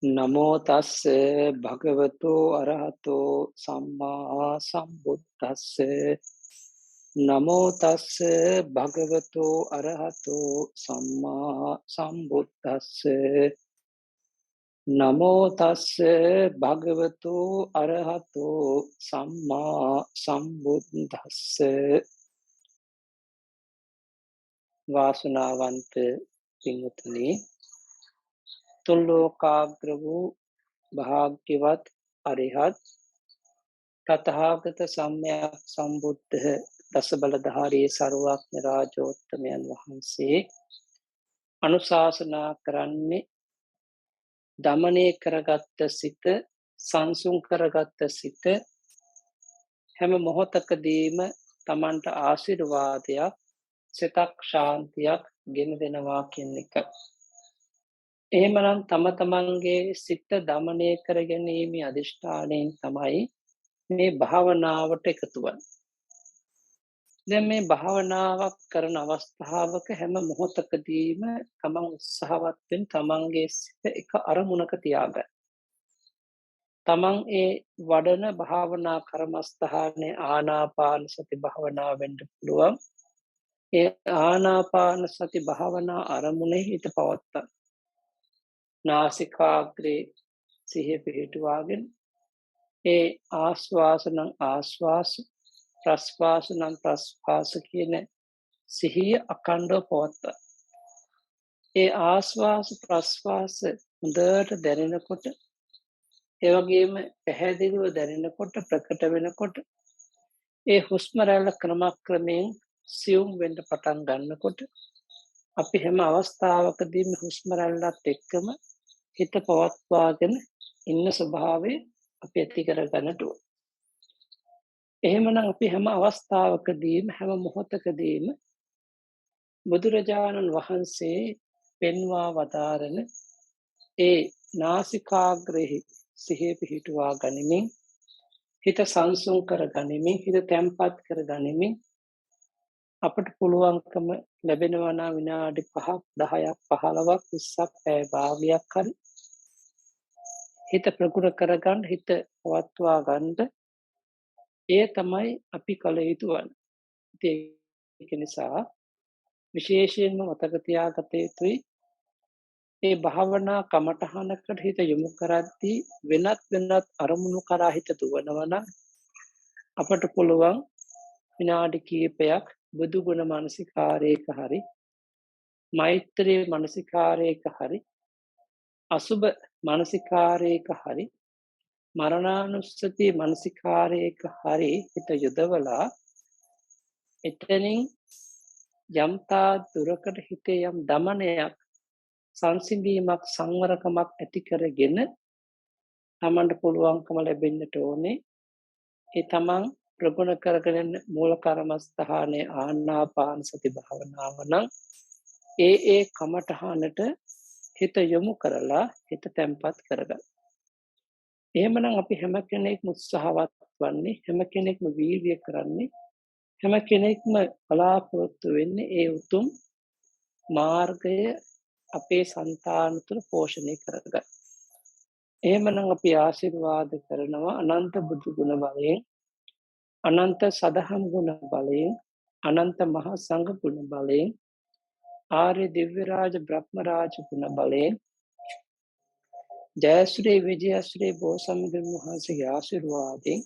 नमो तस्से भगवतो अरहतो सम्मा सम्बुद्धस्से नमो तस्से भगवतो अरहतो सम्मा सम्बुद्धस्से नमो तस्से भगवतो अरहतो सम्मा सम्बुद्धस्से वासुनावंत पिंगुतनी तुल्लोकाग्र वू भाग्यवत अरिहत तथागत सम्यक संबुद्ध दस बलधारी सर्वज्ञ राजोत्तमयන් වහන්සේ අනුශාසනා කරන්නේ දමනය කරගත්ත සිත සංසුන් කරගත්ත සිත හැම මොහොතකදීම තමන්ට ආශිර්වාදයක් සිතක් ශාන්තියක් ගෙන දෙනවා කියන එක. එහෙමනම් තම තමන්ගේ සිත දමනය කර ගැනීමේ අදිෂ්ඨානයෙන් තමයි මේ භාවනාවට එකතු වෙන්නේ. දැන් මේ භාවනාවක් කරන අවස්ථාවක හැම මොහොතකදීම තමන් උත්සාහවත් වෙන තමන්ගේ සිත එක අරමුණක තියාගන්න. තමන් ඒ වඩන භාවනා කර්මස්ථානයේ ආනාපාන සති භාවනාව වෙන්න පුළුවන්. ඒ ආනාපාන සති භාවනා අරමුණේ හිත පවත්වා නාසිකාග්‍රේ සිහිය පිහිටුවාගෙන ඒ ආස්වාසන ආස්වාස ප්‍රස්වාස නම් ප්‍රස්වාස කියන සිහිය අකණ්ඩව පවත්වා. ඒ ආස්වාස ප්‍රස්වාස හොඳට දැනෙනකොට ඒ වගේම පැහැදිලිව දැනෙනකොට ප්‍රකට වෙනකොට ඒ හුස්ම රැල්ල ක්‍රමක්‍රමයෙන් සියුම් වෙන්න පටන් ගන්නකොට අපි හැම අවස්ථාවකදීම හුස්ම රැල්ලත් එක්කම හිත පවත්වාගෙන ඉන්න ස්වභාවය අපි ඇති කර ගන්නට ඕන. එහෙමනම් අපි හැම අවස්ථාවකදීම හැම මොහොතකදීම බුදුරජාණන් වහන්සේ පෙන්වා වදාරන ඒ නාසිකාග්‍රෙහි සිහිය පිහිටුවා ගනිමින් හිත සංසුන් කර ගනිමින් හිත තැම්පත් කර ගනිමින් අපට පුළුවන්කම ලැබෙනවා නම් විනාඩි 5ක් 10ක් 15ක් 20ක් පැය භාගයක් හරි හිත ප්‍රගුණ කරගන්න හිත පවත්වා ගන්න ඒ තමයි අපි කල යුතු වන්නේ. ඒක නිසා විශේෂයෙන්ම මතක තියාගත යුතුයි මේ භාවනා කමඨහනකට හිත යොමු කරද්දී වෙනත් අරමුණු කරා හිත දුවනවා නම් අපට පුළුවන් විනාඩි කිහිපයක් බුදු ගුණ මානසිකාරයක හරි මෛත්‍රී මානසිකාරයක හරි අසුබ මානසිකාරයක හරි මරණානුස්සති මානසිකාරයක හරි හිත යොදවලා එතනින් යම්තා දුරකට හිතේ යම් දමනයක් සංසිඳීමක් සංවරකමක් ඇති කරගෙන තමන්ට පුළුවන්කම ලැබෙන්නට ඕනේ ඒ තමන් ප්‍රගුණ කරගෙන මූල කර්මස්ථානයේ ආනාපාන සති භාවනාව නම් ඒ කමඨහනට හිත යොමු කරලා හිත තැම්පත් කරගන්න. එහෙමනම් අපි හැම කෙනෙක්ම උත්සාහවත් වන්නේ හැම කෙනෙක්ම වීර්ය කරන්නේ හැම කෙනෙක්ම බලාපොරොත්තු වෙන්නේ ඒ උතුම් මාර්ගය අපේ సంతාන තුළ පෝෂණය කරගන්න. එහෙමනම් අපි ආශිර්වාද කරනවා අනන්ත බුදු ගුණ බලයෙන් අනන්ත සදහම් ගුණ බලයෙන් අනන්ත මහා සංඝ ගුණ බලයෙන් ආර්ය දිව්‍ය රාජ බ්‍රහ්ම රාජ ගුණ බලයෙන් ජයශ්‍රී විජයශ්‍රී බෝසත්ණන් වහන්සේගේ ආශිර්වාදයෙන්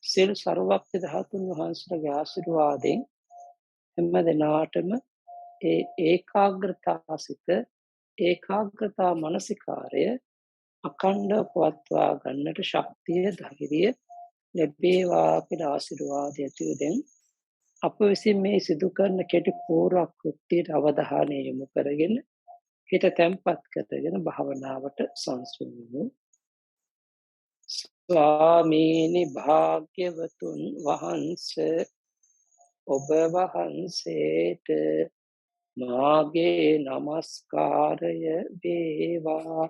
සියලු සර්වඥ ධාතුන් වහන්සේගේ ආශිර්වාදයෙන් හැම දිනාටම ඒ ඒකාග්‍රතාසිත ඒකාග්‍රතා මානසිකාරය අඛණ්ඩව පවත්වා ගන්නට ශක්තිය ධෛර්යය ලැබේවා කියලා ආශිර්වාදය ඇතුවෙන් අප විසින් මේ සිදු කරන කෙටි පූර්ව කෘත්‍යයට අවධානය යොමු කරගෙන හිත තැම්පත් කරගෙන භාවනාවට සංසුන් වෙමු. ස්වාමීනි භාග්‍යවතුන් වහන්සේ ඔබ වහන්සේට මාගේ නමස්කාරය වේවා.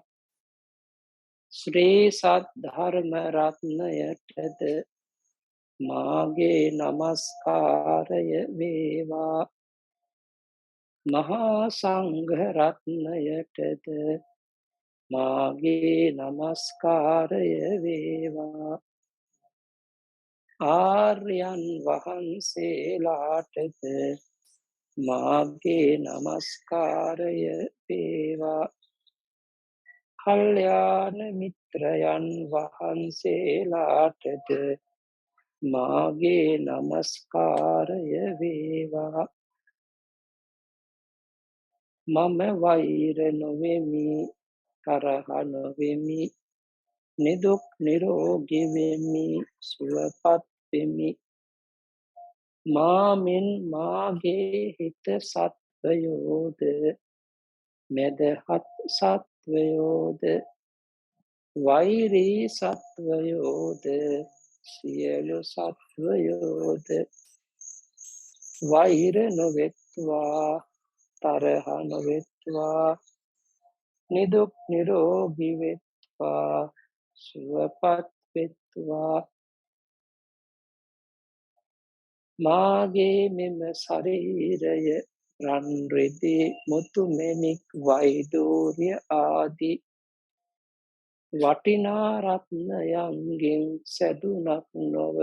ශ්‍රී සද්ධර්ම රත්නයටද මාගේ නමස්කාරය වේවා. මහා සංඝ රත්නයටද මාගේ නමස්කාරය වේවා. ආර්යයන් වහන්සේලාටද මාගේ නමස්කාරය වේවා. කල්යාණ මිත්‍රයන් වහන්සේලාටද මාගේ නමස්කාරය වේවා. මම වෛර නොවෙමි, තරහ නොවෙමි, නිදුක් නිරෝගී වෙමි, සුවපත් වෙමි. මාමෙන් මාගේ හිත සත්වයෝද මෙදහත් සත්වයෝද වෛරී සත්වයෝද සියලු සත්වයෝද වෛර නොවෙත්වා, තරහ නොවෙත්වා, නිදුක් නිරෝගී වෙත්වා, සුවපත් වෙත්වා. මාගේ මෙම ශරීරය රන් රිදී මුතු මැණික් වෛඩූර්ය ආදී වටිනා රත්නයන්ගෙන් සැදුනක් නොව,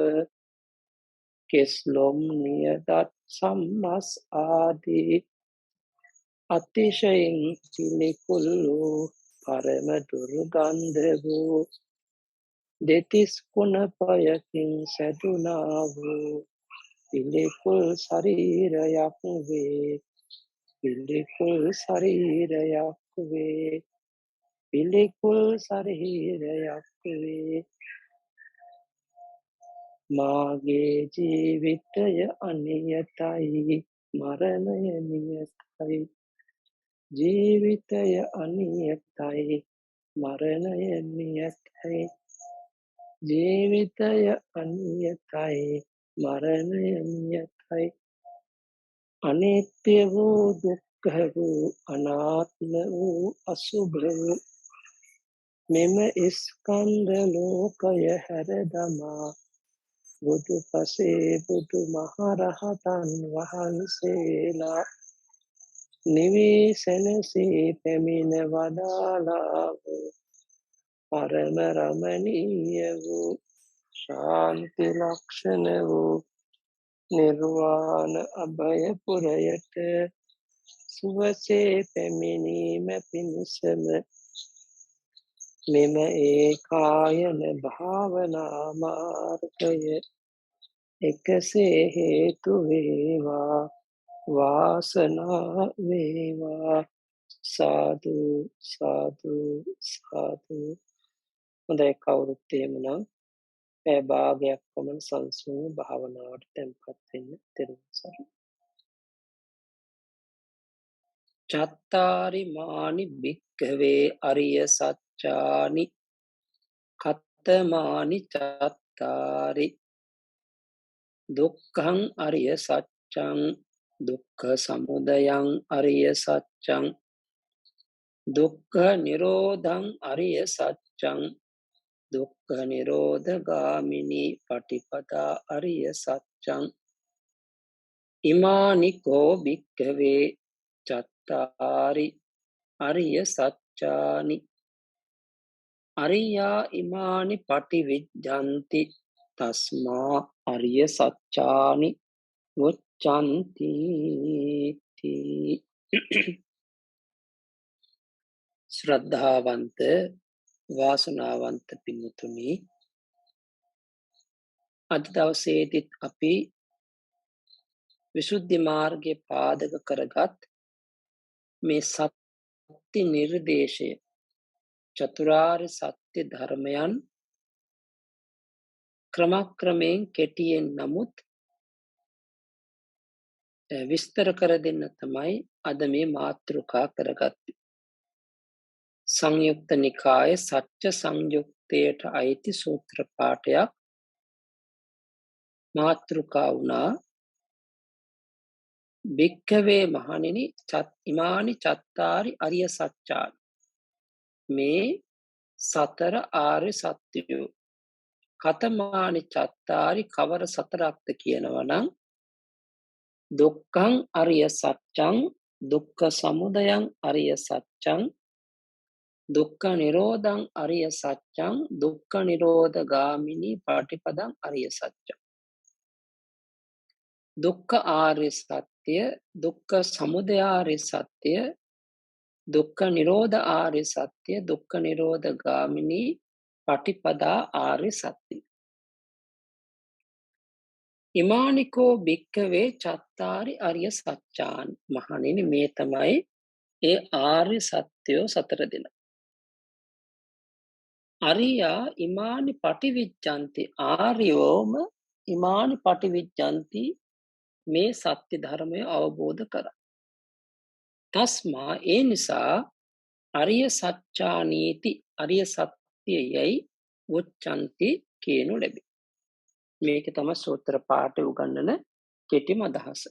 කෙස්ලොම් නියදත් සම්මස් ආදී අතිශයින් පිළිකුල් වූ පරම දුර්ගන්ධ වූ දෙතිස් කුණපයකින් සැදුනා වූ පිළිකුල් ශරීරයක් වේ. පිළිකුල් ශරීරයක් වේ. පිළිකුල් ශරීරයක් වේ. මාගේ ජීවිතය අනියතයි, මරණය නියතයි. ජීවිතය අනියතයි, මරණය නියතයි. ජීවිතය අනියතයි, මරණය නියතයි. අනිත්‍ය වූ, දුක්ඛ වූ, අනාත්ම වූ, අසුභ වූ මෙම ස්කන්ධ ලෝකය හැර දමා බුදු පසේ බුදු මහරහතන් වහන්සේලා නිවී සැනසී පැමිණ වදාළා වූ පරම රමණීය වූ ශාන්ති ලක්ෂණ වූ නිර්වාණ අභය පුරයට සුවසේ පැමිණීම පිණිසම මෙම ඒකායන භාවනා මාර්ගය එකසේ හේතු වේවා, වාසනාව වේවා. සාදු සාදු සාදු. හොඳයි, කවුරුත් එහෙමනම් පැය භාගයක් පමණ සංසුන් භාවනාවට තැන්පත් වෙන්න. තෙරුවන් සරණයි. චත්තාරි මානි භික්ඛවේ අරිය සත්‍යානි කත්තමානි චත්තාරි දුක්ඛං අරිය සත්‍යං දුක්ඛ සමුදයං අරිය සත්‍යං දුක්ඛ නිරෝධං අරිය සත්‍යං දුක්ඛ නිරෝධගාමිනී පටිපදා අරිය සත්‍යං ඉමානි කෝ භික්ඛවේ චත්තාරි අරිය සත්‍යානි අරියා ඉමානි පටිවිජ්ජන්ති තස්මා අරිය සත්‍යානි උච්චන්ති. ශ්‍රද්ධාවන්ත වාසනාවන්ත පින්තුනි, අද දවසේදීත් අපි විසුද්ධි මාර්ගයේ පාදක කරගත් මේ සත්‍ය නිර්දේශය, චතුරාර්ය සත්‍ය ධර්මයන් ක්‍රමක්‍රමයෙන් කෙටියෙන් නමුත් විස්තර කර දෙන්න තමයි අද මේ මාතෘකා කරගත්තේ. සංයුක්ත නිකාය සත්‍ය සංයුක්තයට අයිති සූත්‍ර පාඨයක් මාතෘකා වුණා භික්ඛවේ මහණෙනි ඉමානි චත්තාරි අරිය සත්‍යානි. මේ සතර ආර්ය සත්‍යය කතමානි චත්තාරි කවර සතරක්ද කියනවා නම් දුක්ඛං අරිය සත්‍යං දුක්ඛ සමුදයං අරිය සත්‍යං දුක්ඛ නිරෝධං අරිය සත්‍යං දුක්ඛ නිරෝධ ගාමිනී පටිපදං අරිය සත්‍යං. දුක්ඛ ආර්ය සත්‍ය, දුක්ඛ සමුදය ආර්ය සත්‍ය, දුක්ඛ නිරෝධ ආර්ය සත්‍ය, දුක්ඛ නිරෝධ ගාමිනී පටිපදා ආර්ය සත්‍ය. ඉමානිකෝ භික්ඛවේ චත්තාරි අරිය සත්‍යාන්. මහණෙනි මේ තමයි ඒ ආර්ය සත්‍යෝ සතර දෙනා. අරියා ඉමානි පටිවිච්ඡන්ති. ආර්යෝම ඉමානි පටිවිච්ඡන්ති. මේ සත්‍ය ධර්මය අවබෝධ කරා. තස්මා ඒ නිසා අරිය සත්‍යානීති අරිය සත්‍යයයි උච්චන්ති කියනු ලැබේ. මේක තමයි සූත්‍ර පාඨය උගන්වන කෙටිම අදහස.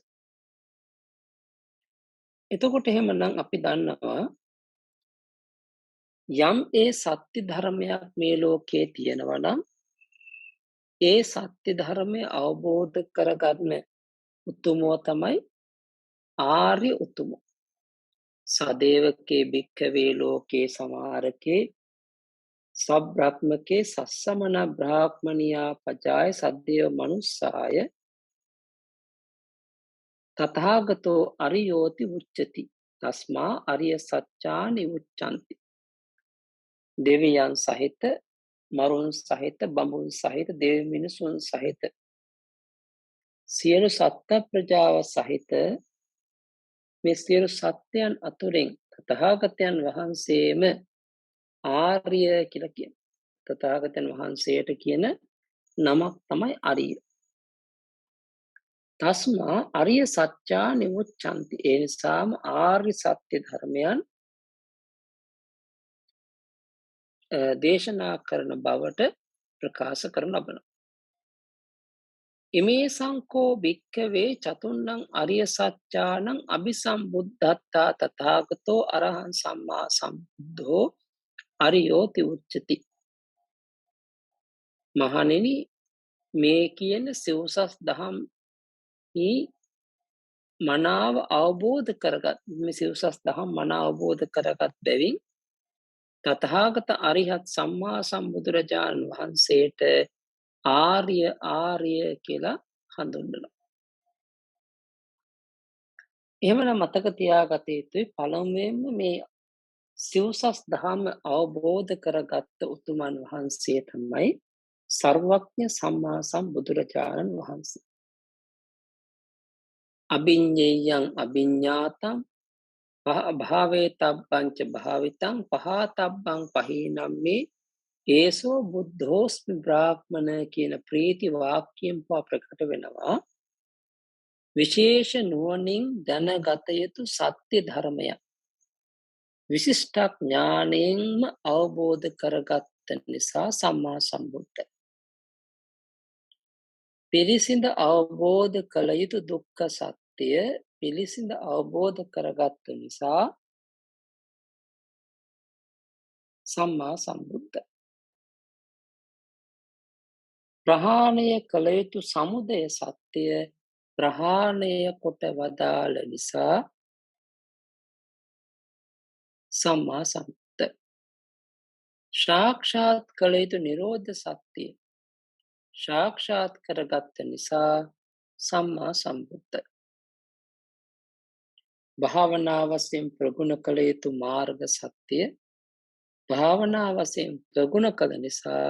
එතකොට එහෙමනම් අපි දන්නවා යම් ඒ සත්‍ය ධර්මයක් මේ ලෝකයේ තියෙනවා නම් ඒ සත්‍ය ධර්මය අවබෝධ කරගන්න උතුමෝ තමයි ආර්ය උතුමෝ. සදේවකේ භික්ඛවේ ලෝකේ සමාරකේ සබ්‍රාහ්මකේ සස්සමන බ්‍රාහ්මනියා පජාය සද්දේව මනුස්සාය තථාගතෝ අරියෝති උච්චති. තස්මා අරිය සත්‍යානි උච්චන්ති. දෙවියන් සහිත, මරුන් සහිත, බඹුන් සහිත, දෙව් මිනිසුන් සහිත සියලු සත්ත්ව ප්‍රජාව සහිත මේ සියලු සත්‍යයන් අතුරෙන් තථාගතයන් වහන්සේම ආර්ය කියලා කියන. තථාගතයන් වහන්සේට කියන නමක් තමයි අරිය. තස්මා අරිය සත්‍යානි උච්චන්ති. ඒ නිසාම ආර්ය සත්‍ය ධර්මයන් දේශනා කරන බවට ප්‍රකාශ කරන ලබනවා. ඉමේ සංකෝ භික්ඛවේ චතුන්නං අරිය සත්‍යානං අபிසම්බුද්ධත්තා තථාගතෝ අරහං සම්මා සම්බුද්ධෝ අරියෝති උච්චති. මහණෙනි මේ කියන සිව්සස් දහම් මනාව අවබෝධ කරගත් මේ සිව්සස් දහම් මනාව අවබෝධ කරගත් බැවින් තථාගත අරිහත් සම්මා සම්බුදුරජාණන් වහන්සේට ආර්ය කියලා හඳුන්වනවා. එහෙමනම් මතක තියාගත යුතුයි පළමුවෙන්ම මේ සිව්සස් දහම අවබෝධ කරගත්ත උතුමන් වහන්සේ තමයි සර්වඥ සම්මා සම්බුදුරජාණන් වහන්සේ. අභිඤ්ඤේයං අභිඤ්ඤාතං භාවේතබ්බංච භාවිතං පහතබ්බං පහීනම්මේ ඒසෝ බුද්ධෝස්මි බ්‍රාහ්මණ කියන ප්‍රීති වාක්‍යයෙන් ප්‍රකට වෙනවා. විශේෂ නුවණින් දැනගත යුතු සත්‍ය ධර්මයක් විශිෂ්ට ඥාණයෙන්ම අවබෝධ කරගත්ත නිසා සම්මා සම්බුද්ධ. පිරිසිඳ අවබෝධ කළ යුතු දුක්ඛ සත්‍ය පිරිසිඳ අවබෝධ කරගත්ත නිසා සම්මා සම්බුද්ධ. ප්‍රහාණය කළ යුතු සමුදය සත්‍ය ප්‍රහාණය කොට වදාළ නිසා සම්මා සම්බුද්ධ. සාක්ෂාත් කළ යුතු නිරෝධ සත්‍ය සාක්ෂාත් කරගත්ත නිසා සම්මා සම්බුද්ධ. භාවනා වශයෙන් ප්‍රගුණ කළ යුතු මාර්ග සත්‍ය භාවනා වශයෙන් ප්‍රගුණ කළ නිසා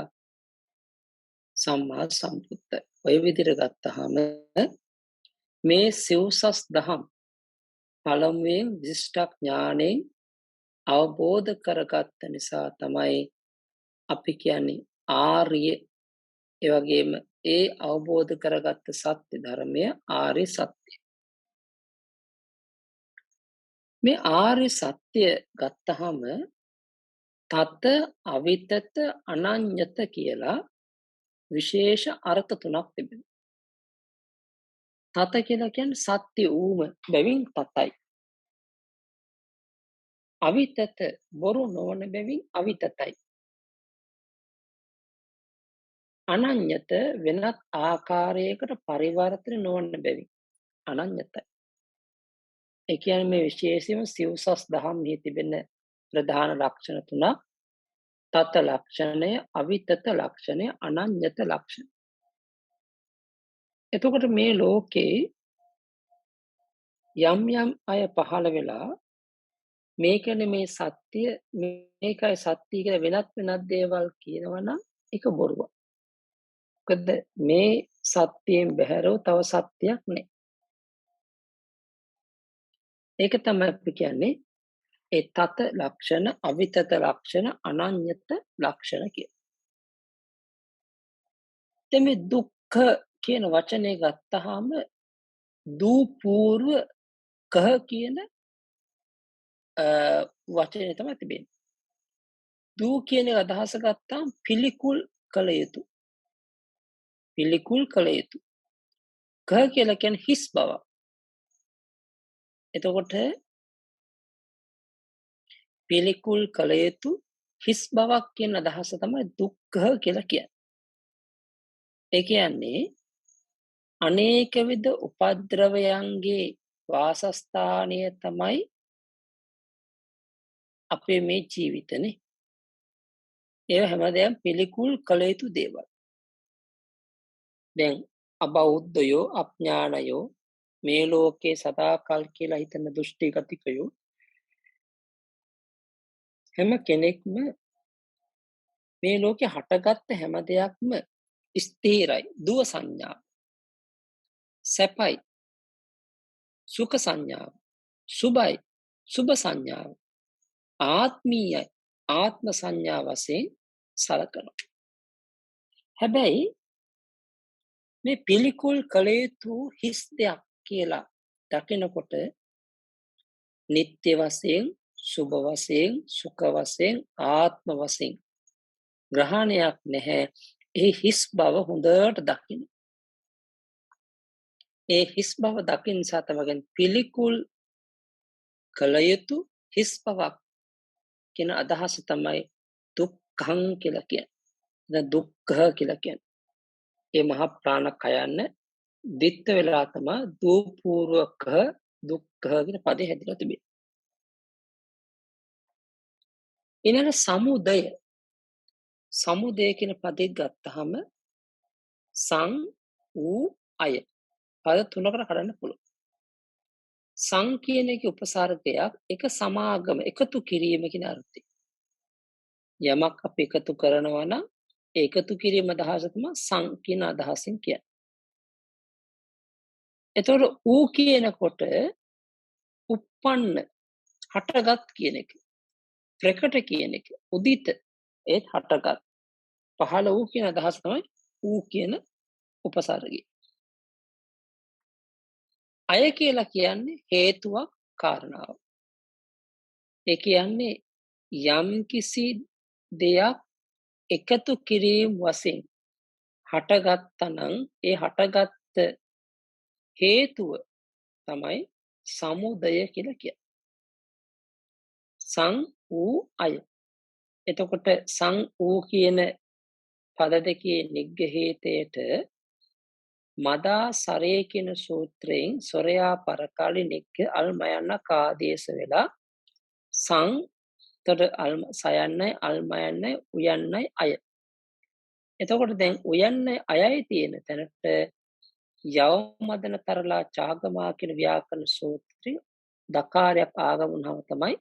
සම්මා සම්බුද්ධ. ඔය විදිහට ගත්තහම මේ සිව්සස් දහම් පළමුවෙන් විශිෂ්ට ඥාණයෙන් අවබෝධ කරගත්ත නිසා තමයි අපි කියන්නේ ආර්ය. ඒ වගේම ඒ අවබෝධ කරගත්ත සත්‍ය ධර්මය ආර්ය සත්‍ය. මේ ආර්ය සත්‍ය ගත්තහම තත අවිතත අනඤ්‍යත කියලා විශේෂ අර්ථ තුනක් තිබෙනවා. තත කියලා කියන්නේ සත්‍ය ඌම බැවින් තතයි. අවිතත බොරු නොවන බැවින් අවිතතයි. අනඤ්‍යත වෙනත් ආකාරයකට පරිවර්තන නොවන බැවින් අනඤ්‍යතයි. ඒ කියන්නේ මේ විශේෂයෙන්ම සිව්සස් දහම්හි තිබෙන ප්‍රධාන ලක්ෂණ තුනක් තත ලක්ෂණය, අවිතත ලක්ෂණය, අනඤ්‍යත ලක්ෂණ. එතකොට මේ ලෝකේ යම් යම් අය පහළ වෙලා මේකනේ මේ සත්‍ය, මේකයි සත්‍ය කියලා වෙනත් දේවල් කියනවනම් ඒක බොරුවක්. මොකද මේ සත්‍යයෙන් බැහැරව තව සත්‍යයක් නැහැ. ඒක තමයි අපි කියන්නේ ඒ තත ලක්ෂණ, අවිතත ලක්ෂණ, අනඤ්‍යත ලක්ෂණ කියලා. දැන් මේ දුක්ඛ කියන වචනේ ගත්තාම දූ පූර්ව කහ කියන වචනේ තමයි තිබෙන්නේ. දූ කියන අදහස ගත්තාම පිළිකුල් කළ යුතු. පිළිකුල් කළ යුතු. කහ කියලා කියන්නේ හිස් බව. එතකොට පිළිකුල් කළ යුතු හිස් බවක් කියන අදහස තමයි දුක්ඛ කියලා කියන්නේ. ඒ කියන්නේ අනේක විද උපද්‍රවයන්ගේ වාසස්ථානය තමයි අපේ මේ ජීවිතනේ. ඒ හැමදේම පිළිකුල් කළ යුතු දේවල්. දැන් අබෞද්ධයෝ, අඥානයෝ, මේ ලෝකේ සදාකල් කියලා හිතන දෘෂ්ටිගතිකයෝ හැම කෙනෙක්ම මේ ලෝකේ හටගත්ත හැම දෙයක්ම ස්ථිරයි. දුව සංඥා, සැපයි, සුඛ සංඥාව, සුභයි, සුභ සංඥාව, ආත්මීයයි, ආත්ම සංඥා වශයෙන් සලකනවා. හැබැයි මේ පිළිකුල් කළ යුතු හිස් දෙයක් කියලා දකිනකොට නිත්‍ය වශයෙන්, සුභ වශයෙන්, සුඛ වශයෙන්, ආත්ම වශයෙන් ග්‍රහණයක් නැහැ. ඒ හිස් බව හොඳට දකින්න. ඒ හිස් බව දකින්න නිසා තමයි පිළිකුල් කළ යුතු හිස් බවක් කියන අදහස තමයි දුක්ඛං කියලා කියන්නේ. දැන් දුක්ඛ කියලා කියන්නේ. ඒ මහ ප්‍රාණ කයන්න දිත්ත වෙලා තමයි දූපූර්වක දුක්ඛ කියන පදේ හැදිලා තිබෙන්නේ. ඊළඟ සමුදය. සමුදය කියන පදේ ගත්තාම සං ඌ අය පද තුනකට කඩන්න පුළුවන්. සං කියන එකේ උපසර්ගයක් එක සමාගම එකතු කිරීම කියන අර්ථය. යමක් අපි එකතු කරනවා නම් ඒ එකතු කිරීම අදහස තමයි සං කියන අදහසින් කියන්නේ. එතකොට ඌ කියනකොට උප්පන්න හටගත් කියන එක. ප්‍රකට කියන එක. උදිත ඒත් හටගත්. පහළ වූ කියන අදහස තමයි ඌ කියන උපසර්ගය. අය කියලා කියන්නේ හේතුවක් කාරණාවක්. ඒ කියන්නේ යම්කිසි දෙයක් එකතු කිරීම වශයෙන් හටගත්තා නම් ඒ හටගත්ත හේතුව තමයි සමුදය කියලා කියන්නේ. සං ඌ අය. එතකොට සං ඌ කියන පද දෙකේ නිග්‍රහේතයට මදා සරේ කියන සූත්‍රයෙන් සොරයා පරකාලි නිග්ග අල්මයන්න කාදේශ වෙලා සං තොට සයන්නයි අල්මයන්නයි උයන්නයි අය. එතකොට දැන් උයන්නයි අයයි තියෙන තැනට යවමදන තරලා චාගමා කියන ව්‍යාකරණ සූත්‍රය දකාරයක් ආගමුණව තමයි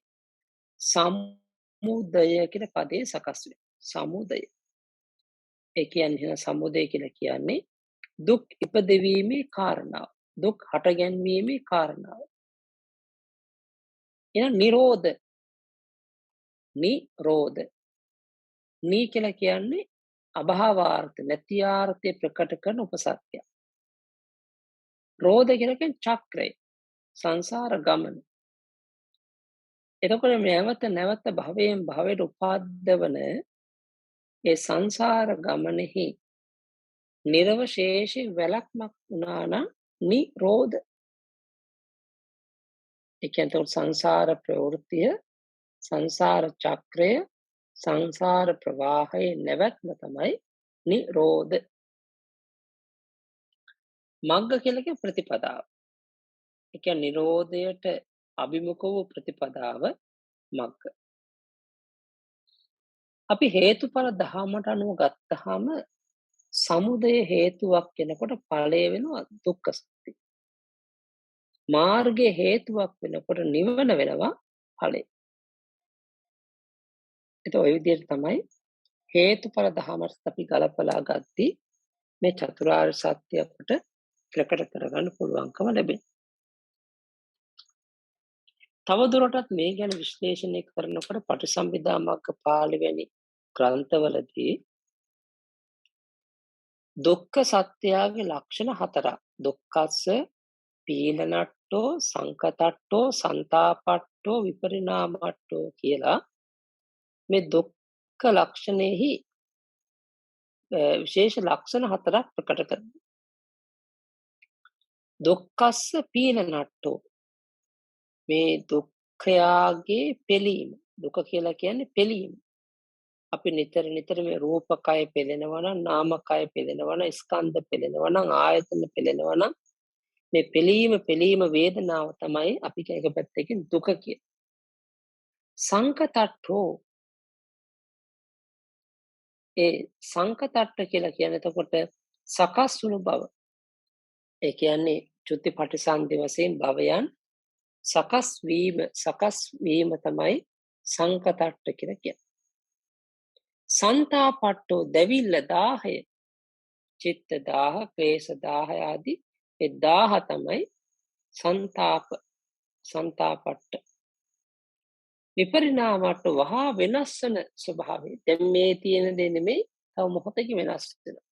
සමුදය කියන පදේ සකස් වෙන්නේ. සමුදය. ඒ කියන්නේ සමුදය කියලා කියන්නේ දුක් ඉපදවීමේ කාරණාව. දුක් හටගැන්වීමේ කාරණාව. එහෙනම් නිරෝධ. නිරෝධ. නී කියලා කියන්නේ අභාවාර්ථ නැති ආර්ථය ප්‍රකට කරන උපසර්ගයක්. රෝධ කියලා කියන්නේ චක්‍රය. සංසාර ගමන. එතකොට නැවත භවයෙන් භවයට උපාද්දවන ඒ සංසාර ගමනෙහි නිර්වශේෂී වැලක්මක් වුණා නම් නිරෝධ. ඒ කියන්නේ සංසාර ප්‍රවෘත්තිය, සංසාර චක්‍රය, සංසාර ප්‍රවාහයේ නැවැත්ම තමයි නිරෝධ. මග්ග කියලා කියන්නේ ප්‍රතිපදාව. ඒ කියන්නේ නිරෝධයට අභිමුඛ වූ ප්‍රතිපදාව මග්ග. අපි හේතුඵල දහමට අනුව ගත්තාම සමුදය හේතුවක් වෙනකොට ඵලය වෙනවා දුක්ඛ සත්‍ය. මාර්ගයේ හේතුවක් වෙනකොට නිවන වෙනවා ඵලය. ඒක ඔය විදිහට තමයි හේතුඵල දහමත් අපි ගලපලා ගත්තී මේ චතුරාර්ය සත්‍ය අපට ප්‍රකට කරගන්න පුළුවන්කම ලැබෙනවා. තවදුරටත් මේ ගැන විශ්ලේෂණය කරනකොට පටිසම්භිදා මග්ග පාළි වැනි ග්‍රන්ථවලදී දුක්ඛ සත්‍යයේ ලක්ෂණ හතරක් දුක්ඛස්ස පීලනට්ටෝ සංකතට්ටෝ සන්තාපට්ටෝ විපරිණාමට්ටෝ කියලා මේ දුක්ඛ ලක්ෂණෙහි විශේෂ ලක්ෂණ හතරක් ප්‍රකට කරනවා. දුක්ඛස්ස පීලනට්ටෝ මේ දුක්ඛයාගේ පෙළීම. දුක කියලා කියන්නේ පෙළීම. අපි නිතර මේ රූපකය පෙළෙනවා නම් නාමකය පෙළෙනවා නම් ස්කන්ධ පෙළෙනවා නම් ආයතන පෙළෙනවා නම් මේ පෙළීම වේදනාව තමයි අපි එක පැත්තකින් දුක කියන්නේ. සංකතට්ඨෝ ඒ සංකතට්ඨ කියලා කියන්නේ එතකොට සකස් වුණු බව. ඒ කියන්නේ චුති පටිසන්ධි වශයෙන් භවයන් සකස් වීම තමයි සංකතට්ඨ කියලා කියන්නේ. සන්තාපට්ඨෝ දැවිල්ල 1000 චිත්ත 1000 ක්ලේශ 1000 ආදී ඒ 1000 තමයි සන්තාපට්ඨ. විපරිණාමට වහා වෙනස් වෙන ස්වභාවය. දැන් මේ තියෙන දේ නෙමෙයි තව මොහොතකින් වෙනස් වෙනවා.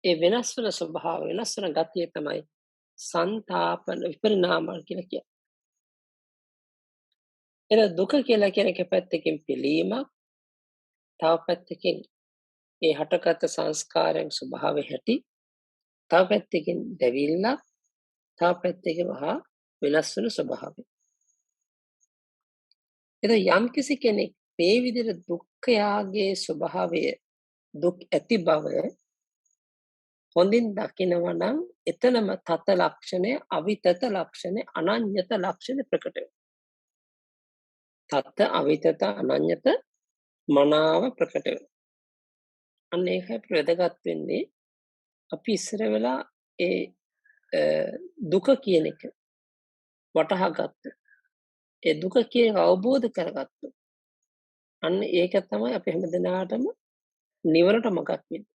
ඒ වෙනස් වෙන ස්වභාවය වෙනස් වෙන ගතිය තමයි සන්තාපන විපරිණාම කියලා කියන්නේ. එන දුක කියලා කියන එක පැත්තකින් පිළීමක් තව පැත්තකින් ඒ හටගත් සංස්කාරයන් ස්වභාවය හැටි තව පැත්තකින් දැවිල්ලක් තව පැත්තකින් වහා වෙනස් වෙන ස්වභාවය. එතකොට යම්කිසි කෙනෙක් මේ විදිහට දුක්ඛයාගේ ස්වභාවය දුක් ඇති බව හොඳින් දකිනවා නම් එතනම තත ලක්ෂණය, අවිතත ලක්ෂණය, අනඤ්‍යත ලක්ෂණය ප්‍රකට වෙනවා. තත, අවිතත, අනඤ්‍යත මනාව ප්‍රකට වෙනවා. අන්න ඒකයි ප්‍රදගත් වෙන්නේ අපි ඉස්සර වෙලා ඒ දුක කියන එක වටහා ගත්තා. ඒ දුක කියන අවබෝධ කරගත්තා. අන්න ඒක තමයි අපි හැමදෙනාටම නිවනට මඟක් වෙන්නේ.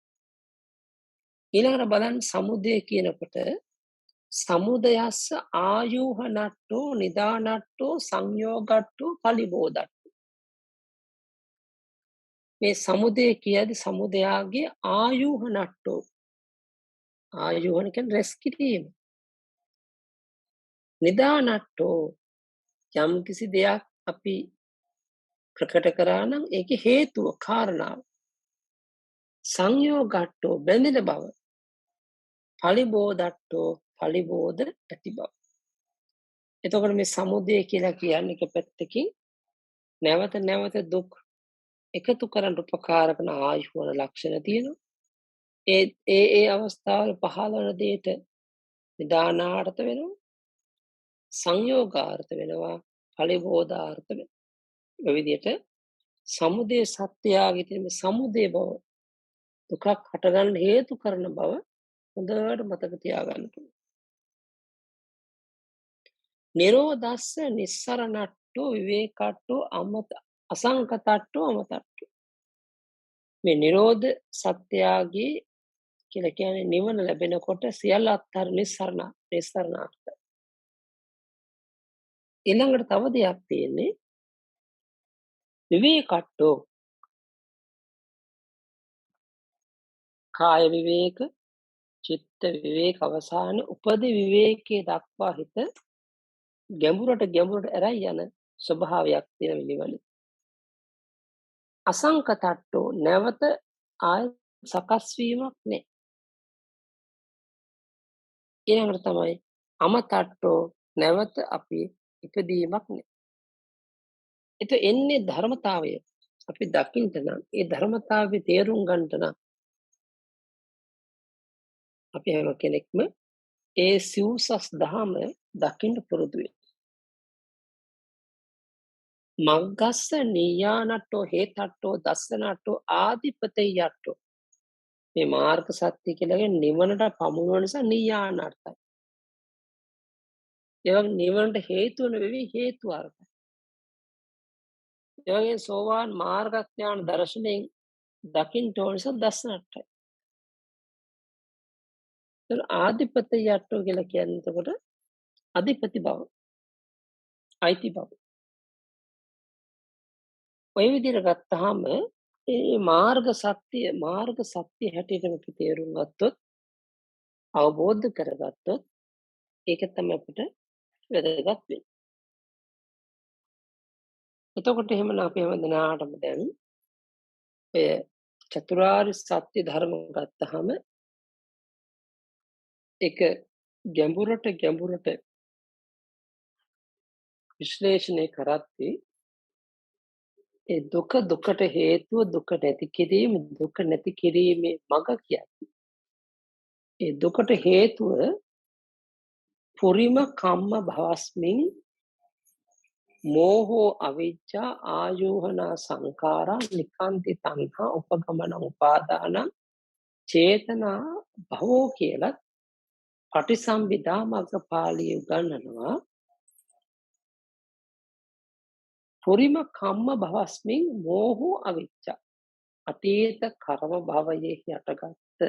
ඊළඟට බලන්න සමුදය කියනකොට සමුදයස්ස ආයෝහනට්ටෝ නිදානට්ටෝ සංයෝගට්ටෝ පලිබෝධට්ටෝ. මේ සමුදය කියද්දි සමුදයාගේ ආයෝහනට්ටෝ ආයෝහන කියන්නේ රැස් කිරීම. නිදානට්ටෝ යම් කිසි දෙයක් අපි ප්‍රකට කරා නම් ඒකේ හේතුව කාරණාව. සංයෝගට්ටෝ බැඳෙන බව. පලිබෝධට්ටෝ පලිබෝධ ඇති බව. එතකොට මේ සමුදය කියලා කියන්නේ එක පැත්තකින් නැවත නැවත දුක් එකතු කරන්න උපකාර කරන ආයුෂවන ලක්ෂණ තියෙනවා. ඒ අවස්ථාවල පහළ වන දෙයට නිදානාර්ථ වෙනවා. සංයෝගාර්ථ වෙනවා. පලිබෝධාර්ථ වෙනවා. මේ විදිහට සමුදය සත්‍යයගේ තියෙන සමුදය බව දුකක් හටගන්න හේතු කරන බව හොඳට මතක තියාගන්න ඕනේ. නිරෝධස්ස නිස්සරණට්ටෝ විවේකට්ටෝ අසංකතට්ටෝ අමතට්ටෝ. මේ නිරෝධ සත්‍යයගේ කියලා කියන්නේ නිවන ලැබෙනකොට සියල්ල අත්තර නිස්සරණාර්ථ. ඊළඟට තව දෙයක් තියෙන්නේ විවේකට්ටෝ. කාය විවේක, චිත්ත විවේක අවසාන උපදි විවේකයේ දක්වා හිත ගැඹුරට ඇරයි යන ස්වභාවයක් තියෙන නිවන. අසංකතට්ටෝ නැවත ආය සකස් වීමක් නැහැ. ඊළඟට තමයි අමතට්ටෝ නැවත අපි ඉපදීමක් නැහැ. ඒක එන්නේ ධර්මතාවය අපි දකින්න නම් ඒ ධර්මතාවය තේරුම් ගන්නට නම් අපි හැම කෙනෙක්ම ඒ සිව්සස් දහම දකින්න පුරුදු වෙන්න. මග්ගස්ස නීයානට්ටෝ හේතට්ටෝ දස්සනට්ටෝ ආධිපතෙය්‍යට්ටෝ. මේ මාර්ග සත්‍ය කියලා කියන්නේ නිවනට පමුණුවන නිසා නීයානර්ථයි. ඒ වගේ නිවනට හේතු වෙන වෙවි හේතු අර්ථයි. ඒ වගේ සෝවාන් මාර්ගඥාන දර්ශනයෙන් දකින්න ඕන නිසා දස්සනට්ටයි. ඒක ආධිපතෙය්‍යට්ටෝ කියලා කියන්නේ එතකොට අධිපති බව, අයිති බව. ඔය විදිහට ගත්තාම ඒ මාර්ග සත්‍ය හැටියටම අපි තේරුම් ගත්තොත් අවබෝධ කරගත්තොත් ඒක තමයි අපිට වැදගත් වෙන්නේ. එතකොට එහෙමනම් අපි හැමදෙනාටම දැන් ඔය චතුරාර්ය සත්‍ය ධර්ම ගත්තාම ඒක ගැඹුරට විශ්ලේෂණය කරද්දී ඒ දුකට හේතුව දුක නැති කිරීම දුක නැති කිරීමේ මඟ කියන්නේ. ඒ දුකට හේතුව පුරිම කම්ම භවස්මින් මෝහෝ අවිජ්ජා ආයෝහනා සංඛාරා නිකාන්ති තණ්හා උපගමන උපාදාන චේතනා භවෝ කියලා පටිසම්භිදා මග්ගපාළිය උගන්වනවා. පුරිම කම්ම භවස්මින් මෝහෝ අවිජ්ජා අතීත කර්ම භවයේ යටගත්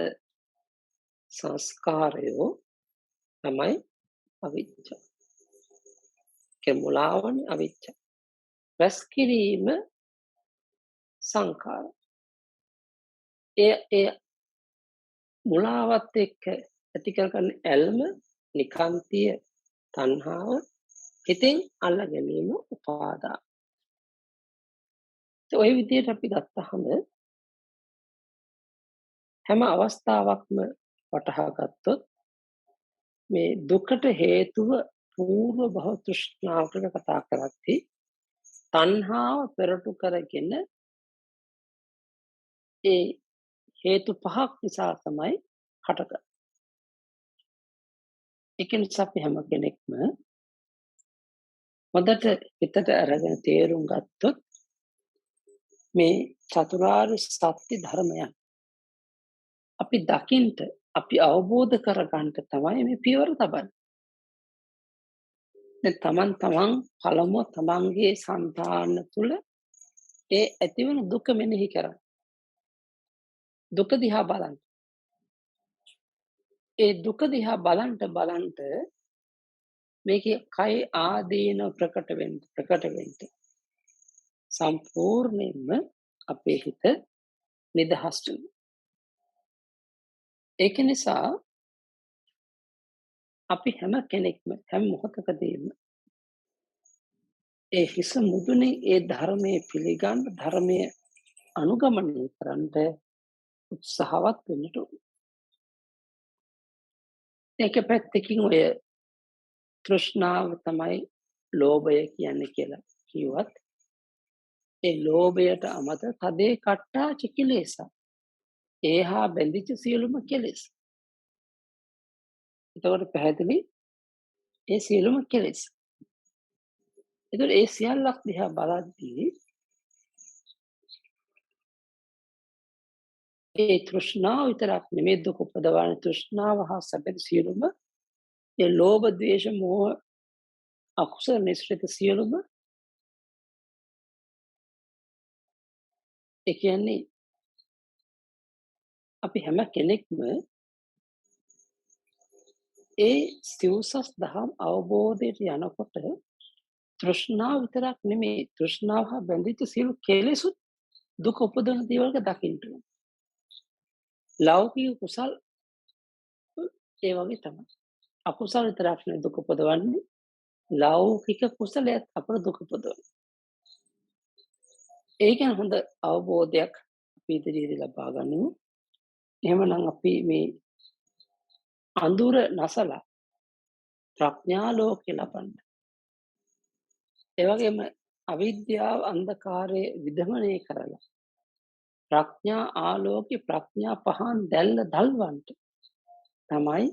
සංස්කාරයෝ තමයි අවිජ්ජා. මුලාවනේ අවිජ්ජා. රැස් කිරීම සංඛාර. ඒ මුලාවත් එක්ක ඇති කරගන්න ඇල්ම නිකාන්තිය තණ්හාව හිතෙන් අල්ල ගැනීම උපාදාන. ඔය විදිහට අපි ගත්තාම හැම අවස්ථාවක්ම වටහා ගත්තොත් මේ දුකට හේතුව పూర్ව භව තෘෂ්ණාවට කතා කරද්දී තණ්හාව පෙරටු කරගෙන ඒ හේතු පහක් නිසා තමයි හටගන්නේ. ඒක නිසා අපි හැම කෙනෙක්ම හොඳට හිතට අරගෙන තේරුම් ගත්තොත් මේ චතුරාර්ය සත්‍ය ධර්මයන් අපි දකින්ට අපි අවබෝධ කරගන්න තමයි මේ පියවර තබන්නේ. දැන් තමන් පළමුව තමන්ගේ సంతාන තුළ ඒ ඇතිවන දුක මෙනෙහි කරන්න. දුක දිහා බලන්න. ඒ දුක දිහා බලන්න මේකේ කය ආදීන ප්‍රකට වෙන්න සම්පූර්ණයෙන්ම අපේ හිත නිදහස් වෙනවා. ඒක නිසා අපි හැම කෙනෙක්ම හැම මොහොතකදීම ඒ හිස මුදුනේ ඒ ධර්මයේ පිළිගන්න ධර්මයේ අනුගමනය කරන්න උත්සාහවත් වෙන්න ඕනේ. ඒක පැත්තකින් ඔය තෘෂ්ණාව තමයි ලෝභය කියන්නේ කියලා කිව්වත් ඒ ලෝභයට අමතර තදේ කට්ටා චිකිලේස ඒහා බැඳිච්ච සියලුම කෙලෙස්. එතකොට පැහැදිලි ඒ සියලුම කෙලෙස්. එතකොට ඒ සියල්ලක් දිහා බලද්දී ඒ තෘෂ්ණාව විතරක් නෙමෙයි දුක උපදවන තෘෂ්ණාව හා සැපේ සියලුම ඒ ලෝභ ද්වේෂ මෝහ අකුසල නිස්ෘත සියලුම ඒ කියන්නේ අපි හැම කෙනෙක්ම ඒ සිව්සස් දහම් අවබෝධයට යනකොට තෘෂ්ණාව විතරක් නෙමෙයි තෘෂ්ණාව හා බැඳිච්ච සියලු කෙලෙසුත් දුක උපදවන දේවල්ක දකින්න ඕනේ. ලෞකික කුසල් ඒ වගේ තමයි. අකුසල විතරක් නෙමෙයි දුක උපදවන්නේ ලෞකික කුසලයට අපර දුක උපදවනවා. ඒක හොඳ අවබෝධයක් අපි ඉදිරියේදී ලබා ගන්නෙමු. එහෙමනම් අපි මේ අඳුර නැසලා ප්‍රඥා ලෝකේ ලබන්න. ඒ වගේම අවිද්‍යාව අන්ධකාරයේ විදමනය කරලා ප්‍රඥා ආලෝකේ ප්‍රඥා පහන් දැල්ල දල්වන්ට තමයි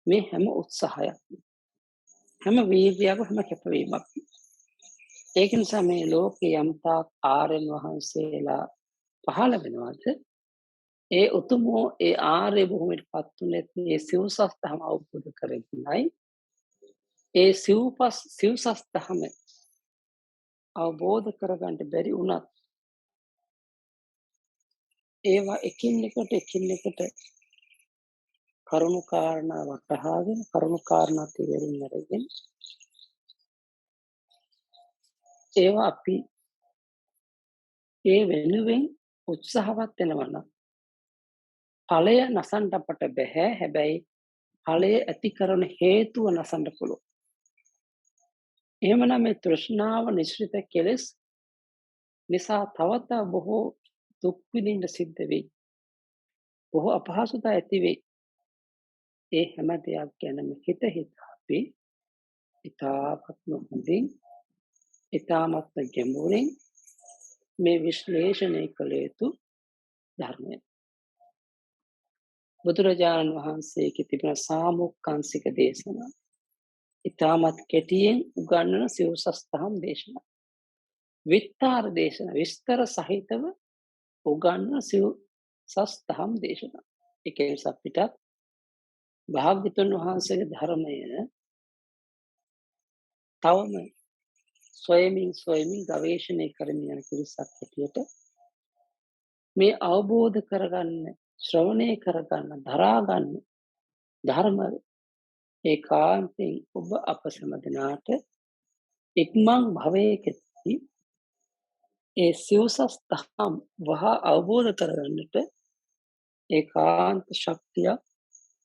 මේ හැම උත්සාහයක්ම හැම වීර්යයක්ම හැම කැපවීමක්ම. ඒක නිසා මේ ලෝකේ යම් තාක් ආර්යයන් වහන්සේලා පහළ වෙනවද, ඒ උතුමෝ ඒ ආර්ය භූමියටපත් වුණෙත් මේ සිව්සස් දහම අවබෝධ කරගෙනයි. ඒ සිව්සස් දහම අවබෝධ කරගන්න බැරි වුණත් ඒවා එකින් එකට කරුණු කාරණා වටහාගෙන කරුණු කාරණා තේරුම් අරගෙන ඒවා අපි ඒ වෙනුවෙන් උත්සාහවත් වෙනවා නම් ඵලය නසන්න අපට බෑ. හැබැයි ඵලය ඇති කරන හේතුව නසන්න පුළුවන්. එහෙමනම් මේ තෘෂ්ණාව නිශ්චිත කෙලෙස් නිසා තව බොහෝ දුක් විඳින්න සිද්ධ වෙයි. බොහෝ අපහසුතා ඇති වෙයි. ඒ හැම දෙයක් ගැනම හිත අපි ඉතාමත්ම හොඳින් ඉතාමත්ම ගැඹුරින් මේ විශ්ලේෂණය කළ යුතු ධර්මය. බුදුරජාණන් වහන්සේගේ තිබෙන සාමුක්ඛංශික දේශනා ඉතාමත් කෙටියෙන් උගන්වන සිව්සස් දහම් දේශනා. විස්තර දේශනා විස්තර සහිතව උගන්වන සිව්සස් දහම් දේශනා. ඒක නිසා අපිට භාග්‍යවතුන් වහන්සේගේ ධර්මය තවම සොයමින් ගවේෂණය කරමින් යන පිරිසක් හැටියට මේ අවබෝධ කරගන්න, ශ්‍රවණය කරගන්න, දරාගන්න ධර්ම ඒකාන්තයෙන් ඔබ අප සෑම දිනාට ඉක්මන් භවයකදී ඒ සිව්සස් දහම් වහා අවබෝධ කරගන්නට ඒකාන්ත ශක්තිය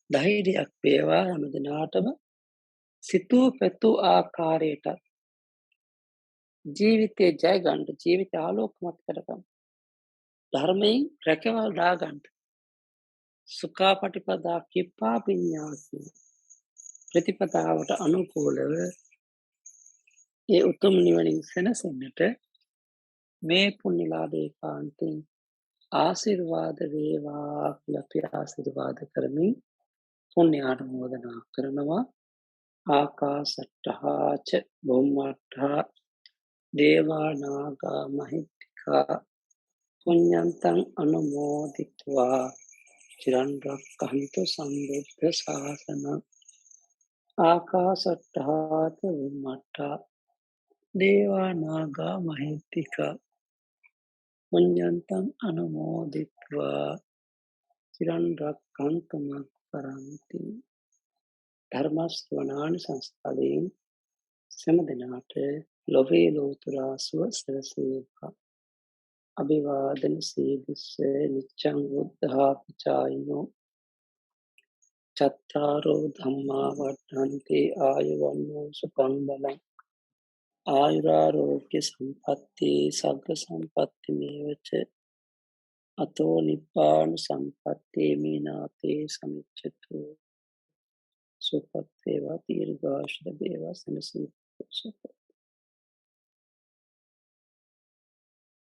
ධෛර්යයක් වේවා හැම දිනාටම. සිතූ පැතූ ආකාරයට ජීවිතේ ජය ගන්න, ජීවිත ආලෝකමත් කරගන්න, ධර්මයෙන් රැකවල් දාගන්න, සුඛාපටිපදා කිප්පා පිඤ්ඤාති ප්‍රතිපදාවට අනුකූලව ඒ උතුම් නිවනින් සැනසෙන්නට මේ පුණ්‍යලාභේ කාන්තෙන් ආශිර්වාද වේවා කියලා අපි ආශිර්වාද කරමින් පුණ්‍ය ආනුමෝදනා කරනවා. ආකාශට්ටහා ච බුම්මට්ටහා දේවා නාග මහිත්‍තිකා පුඤ්ඤන්තං අනුමෝදිත्वा චිරන් රක්ඛන්තු සම්බුද්ධ ශාසනං. ආකාශට්ටහා ච බුම්මට්ටහා දේවා නාග මහිත්‍තිකා පුඤ්ඤන්තං අනුමෝදිත्वा චිරන් රක්ඛන්තු මං පරන්ති. ධර්ම ශ්‍රවණාන සංස්කාරයෙන් සෑම දිනකට ලෝකේ ලෝතුරා සුව සැලසේවා. අභිවාදන සීගිස්ස නිච්ඡං බුද්ධා පචායිනෝ චත්තාරෝ ධම්මා වඩ්ඩන්ති ආයුවන්නෝ සුඛං බලං ආයුරාෝග්‍ය සම්පatti සග්ග සම්පatti මේවච අතෝ නිබ්බාන සම්පatti මීනාතේ සමිච්ඡතු. සුපත් වේවා දීර්ඝාෂ වේවා සනසී